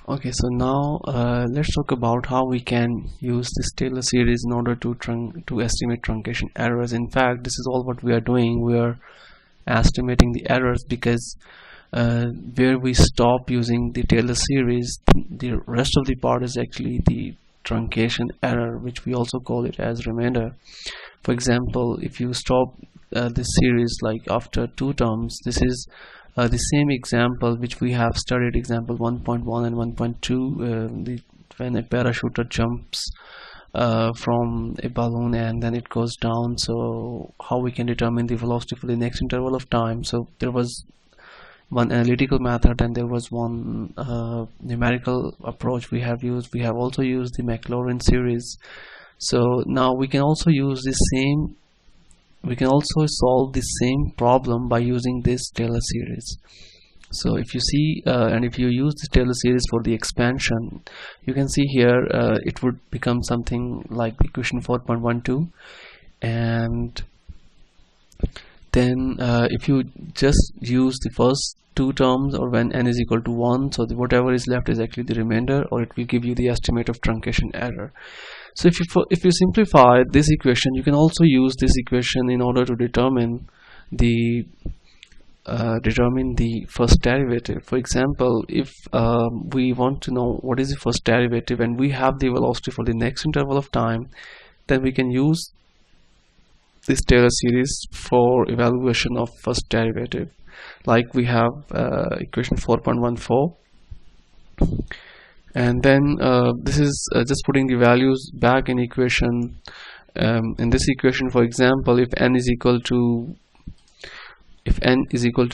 Okay, so now let's talk about how we can use this Taylor series in order to estimate truncation errors. In fact, this is all what we are doing. We are estimating the errors because where we stop using the Taylor series, the rest of the part is actually the truncation error, which we also call it as remainder. For example, if you stop this series like after two terms, this is the same example which we have studied, example 1.1 and 1.2, when a parachuter jumps from a balloon and then it goes down. So how we can determine the velocity for the next interval of time? So there was one analytical method and there was one numerical approach we have used. We have also used the Maclaurin series. So now we can also use the same, we can also solve the same problem by using this Taylor series. So if you see and if you use this Taylor series for the expansion, you can see here it would become something like equation 4.12, and then if you just use the first two terms, or when n is equal to 1, so whatever is left is actually the remainder, or it will give you the estimate of truncation error. So if you simplify this equation, you can also use this equation in order to determine the first derivative. For example, if we want to know what is the first derivative and we have the velocity for the next interval of time, then we can use this Taylor series for evaluation of first derivative. Like we have equation 4.14, and then this is just putting the values back in equation. In this equation, for example, if n is equal to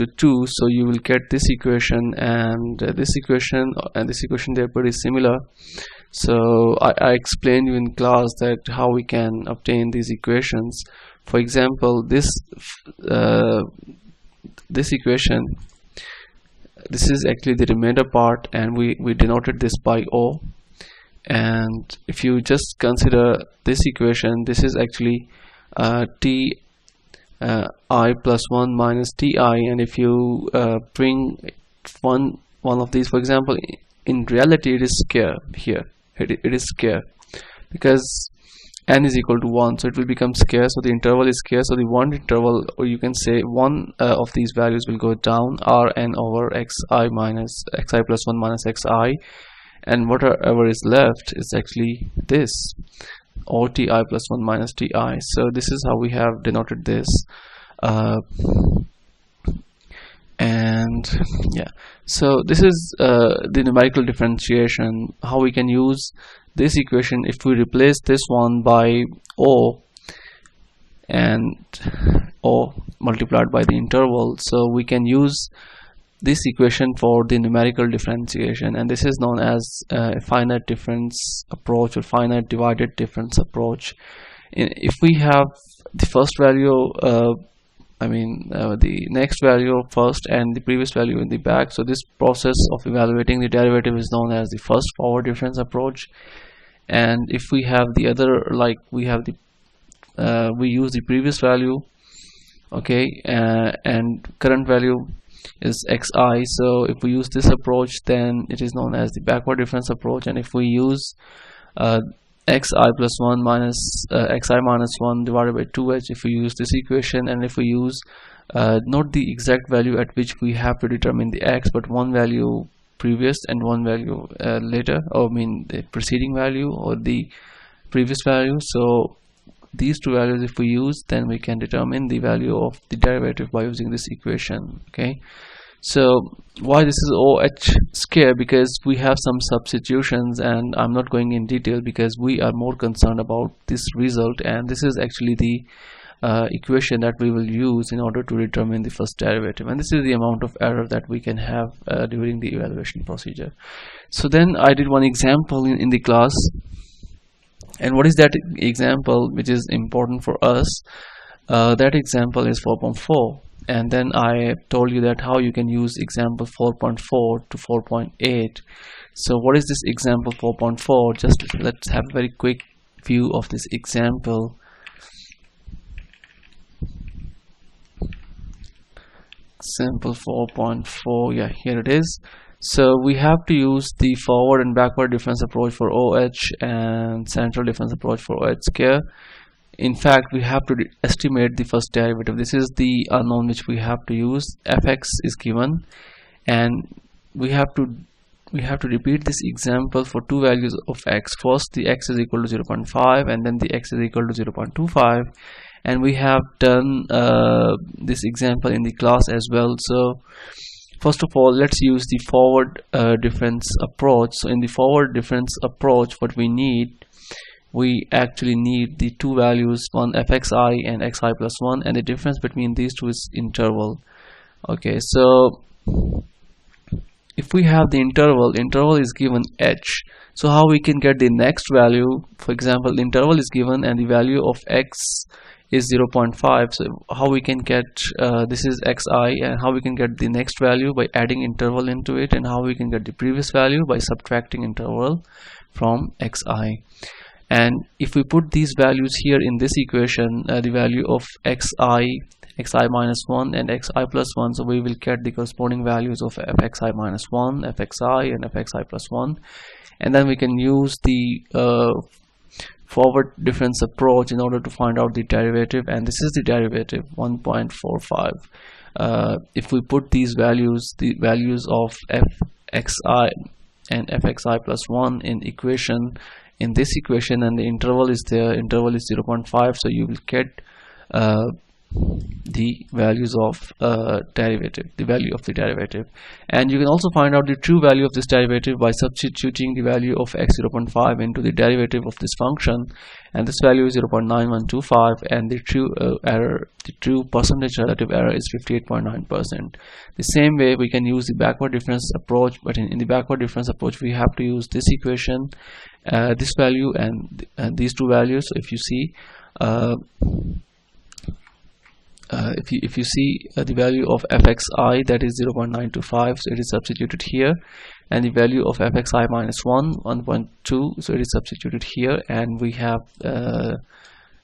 2, so you will get this equation, and this equation they are pretty similar. So I explained you in class that how we can obtain these equations. For example, this equation, this is actually the remainder part, and we denoted this by O. And if you just consider this equation, this is actually t I plus 1 minus ti, and if you bring one of these, for example, in reality it is square here. It is square because n is equal to 1, so it will become square, so the interval is square. So the one interval, or you can say one of these values will go down, Rn over xi plus 1 minus xi, and whatever is left is actually this, or ti plus 1 minus ti. So this is how we have denoted this. And yeah, so this is the numerical differentiation, how we can use this equation. If we replace this one by O, and O multiplied by the interval, so we can use this equation for the numerical differentiation, and this is known as a finite difference approach or finite divided difference approach. If we have the first value, the next value first and the previous value in the back, so this process of evaluating the derivative is known as the first forward difference approach. And if we have the other, like we have the we use the previous value, okay, and current value is xi, so if we use this approach, then it is known as the backward difference approach. And if we use xi plus 1 minus xi minus 1 divided by 2h, if we use this equation, and if we use not the exact value at which we have to determine the x, but one value previous and one value later, or the preceding value or the previous value, so these two values if we use, then we can determine the value of the derivative by using this equation. Okay, so why this is OH square? Because we have some substitutions, and I'm not going in detail because we are more concerned about this result, and this is actually the equation that we will use in order to determine the first derivative, and this is the amount of error that we can have during the evaluation procedure. So then I did one example in the class, and what is that example which is important for us? That example is 4.4, and then I told you that how you can use example 4.4 to 4.8. So what is this example 4.4? Just let's have a very quick view of this example. Example 4.4, yeah, here it is. So we have to use the forward and backward difference approach for OH and central difference approach for OH square. In fact, we have to estimate the first derivative. This is the unknown which we have to use. Fx is given, and we have to repeat this example for two values of x. First, the x is equal to 0.5, and then the x is equal to 0.25. And we have done this example in the class as well. So first of all, let's use the forward difference approach. So in the forward difference approach, what we actually need the two values, one fxi and xi plus 1, and the difference between these two is interval. Okay, so if we have the interval is given h. So how we can get the next value? For example, the interval is given and the value of x is 0.5. so how we can get this is xi, and how we can get the next value by adding interval into it, and how we can get the previous value by subtracting interval from xi. And if we put these values here in this equation, the value of xi minus 1 and xi plus 1, so we will get the corresponding values of fxi minus 1, fxi and fxi plus 1, and then we can use the forward difference approach in order to find out the derivative, and this is the derivative 1.45. If we put these values, the values of fxi and fxi plus 1 in this equation, and the interval is there, interval is 0.5, so you will get the values of derivative, the value of the derivative. And you can also find out the true value of this derivative by substituting the value of x 0.5 into the derivative of this function, and this value is 0.9125, and the true percentage relative error is 58.9%. The same way we can use the backward difference approach, but in the backward difference approach we have to use this equation, this value and these two values. So if you see if you see the value of fxi, that is 0.925, so it is substituted here, and the value of fxi minus 1.2, so it is substituted here, and we have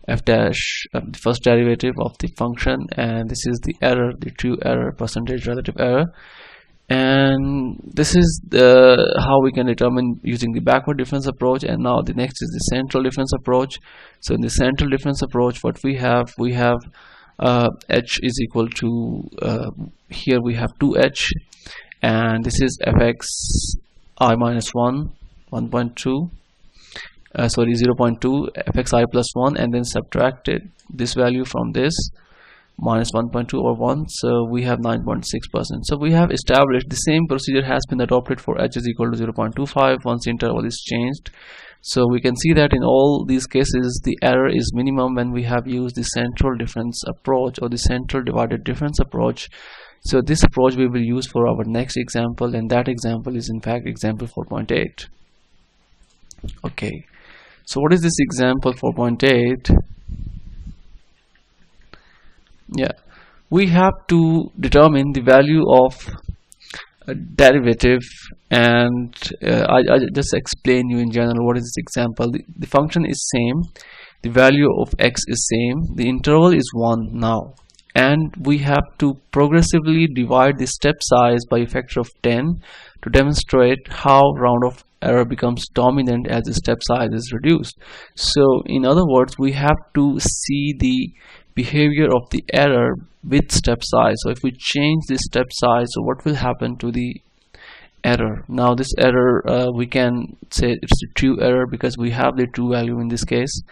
f dash, the first derivative of the function, and this is the error, the true error, percentage relative error. And this is how we can determine using the backward difference approach. And now the next is the central difference approach. So in the central difference approach, what we have h is equal to here we have 2h, and this is fxi minus 1.2 sorry 0.2 fxi plus 1, and then subtracted this value from this minus 1.2 or 1, so we have 9.6%. So we have established the same procedure has been adopted for h is equal to 0.25 once the interval is changed. So we can see that in all these cases the error is minimum when we have used the central difference approach or the central divided difference approach. So this approach we will use for our next example, and that example is in fact example 4.8. Okay, so what is this example 4.8? Yeah, we have to determine the value of a derivative, and I just explain you in general what is this example. The function is same, the value of x is same, the interval is 1 now, and we have to progressively divide the step size by a factor of 10 to demonstrate how round of error becomes dominant as the step size is reduced. So in other words, we have to see the behavior of the error with step size. So if we change the step size, so what will happen to the error? Now this error we can say it's a true error because we have the true value in this case.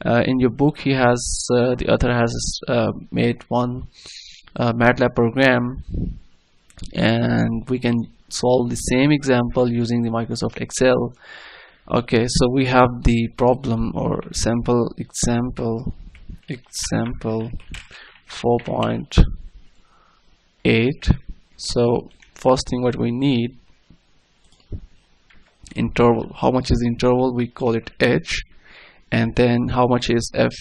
In your book he has the author has made one MATLAB program, and we can solve the same example using the Microsoft Excel. Okay, so we have the problem or sample example 4.8. So first thing what we need, interval. How much is the interval? We call it h. And then how much is f?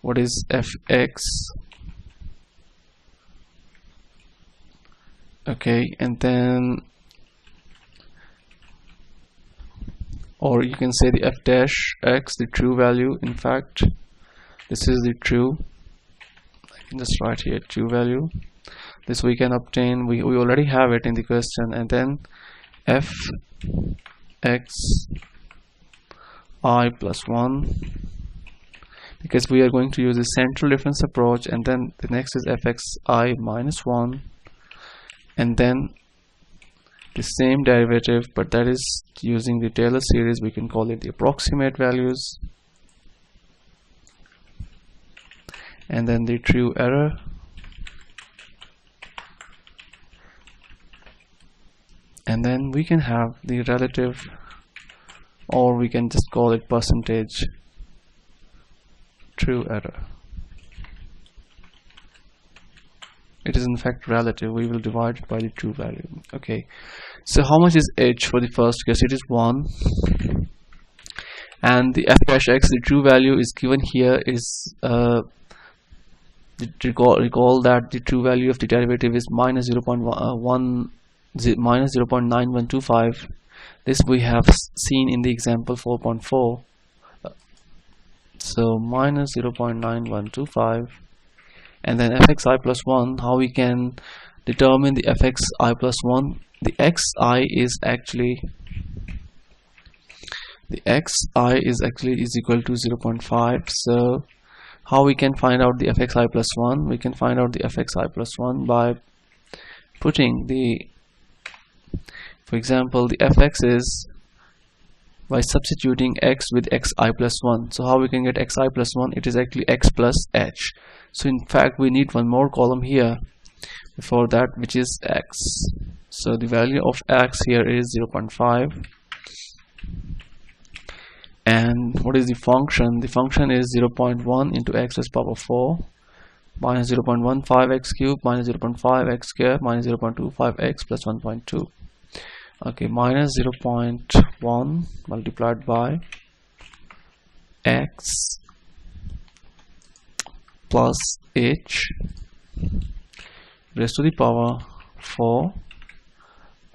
What is fx? Okay, and then, or you can say the f dash x, the true value. In fact, this is the true. I can just write here true value. This we can obtain, we already have it in the question. And then f x I plus 1, because we are going to use the central difference approach. And then the next is fxi minus 1, and then the same derivative, but that is using the Taylor series. We can call it the approximate values, and then the true error, and then we can have the relative, or we can just call it percentage true error. It is in fact relative. We will divide it by the true value. Okay, so how much is h for the first case? It is 1, and the f dash x, the true value, is given here. Is recall that the true value of the derivative is minus 0.9125. This we have seen in the example 4.4. So minus 0.9125, and then fxi plus 1. How we can determine the fxi plus 1? The xi is actually is equal to 0.5. So how we can find out the fxi plus 1? We can find out the fxi plus 1 by putting the, for example, the fx is by substituting x with xi plus 1. So how we can get xi plus 1? It is actually x plus h. So in fact we need one more column here before that, which is x. So the value of x here is 0.5. And what is the function? The function is 0.1 into x to the power 4 minus 0.15 x cubed minus 0.5 x squared minus 0.25 x plus 1.2. Okay, minus 0.1 multiplied by x plus h raised to the power 4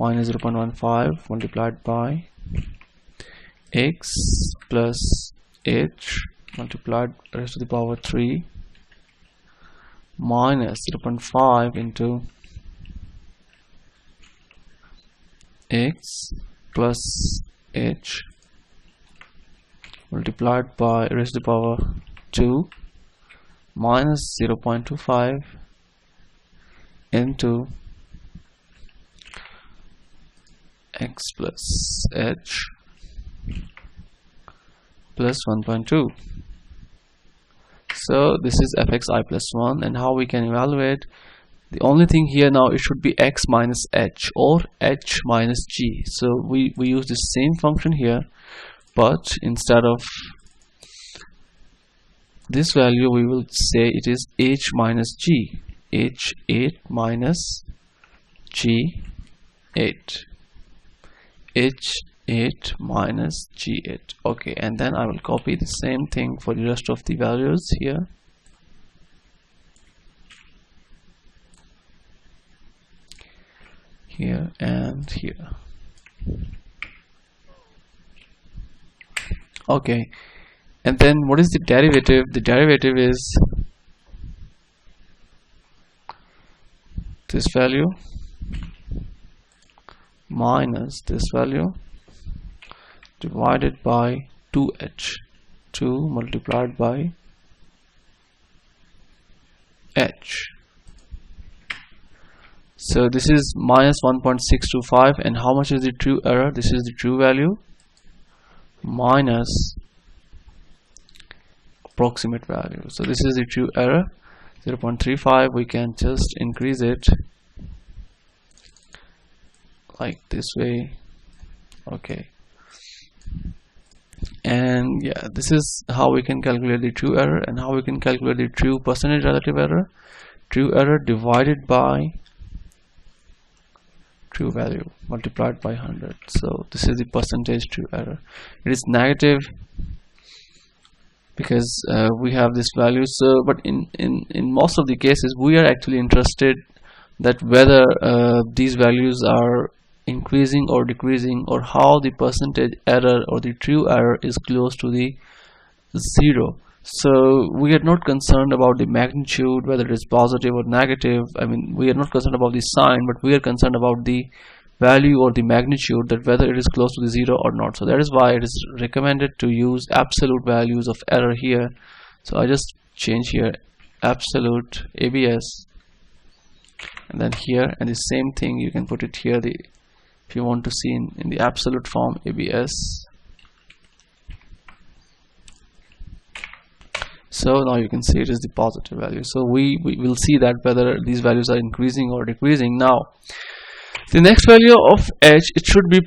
minus 0.15 multiplied by x plus h multiplied raised to the power 3 minus 0.5 into x plus h multiplied by raised to the power 2 minus 0.25 into x plus h plus 1.2. So this is fxi plus 1. And how we can evaluate? The only thing here now, it should be x minus h or h minus g. So we use the same function here, but instead of this value we will say it is h minus g, h8 minus g8, h8 minus g8. Okay, and then I will copy the same thing for the rest of the values here. Here and here. Okay, and then what is the derivative? The derivative is this value minus this value divided by 2h, 2 multiplied by h. So this is minus 1.625, and how much is the true error? This is the true value minus approximate value. So this is the true error, 0.35. We can just increase it like this way. Okay, and yeah, this is how we can calculate the true error, and how we can calculate the true percentage relative error. True error divided by true value multiplied by 100. So this is the percentage true error. It is negative because we have this value. So but in most of the cases we are actually interested that whether these values are increasing or decreasing, or how the percentage error or the true error is close to the 0. So we are not concerned about the magnitude, whether it is positive or negative. I mean, we are not concerned about the sign, but we are concerned about the value or the magnitude, that whether it is close to the zero or not. So that is why it is recommended to use absolute values of error here. So I just change here absolute ABS, and then here, and the same thing you can put it here, the if you want to see in the absolute form, ABS. So now you can see it is the positive value. So we will see that whether these values are increasing or decreasing. Now the next value of h, it should be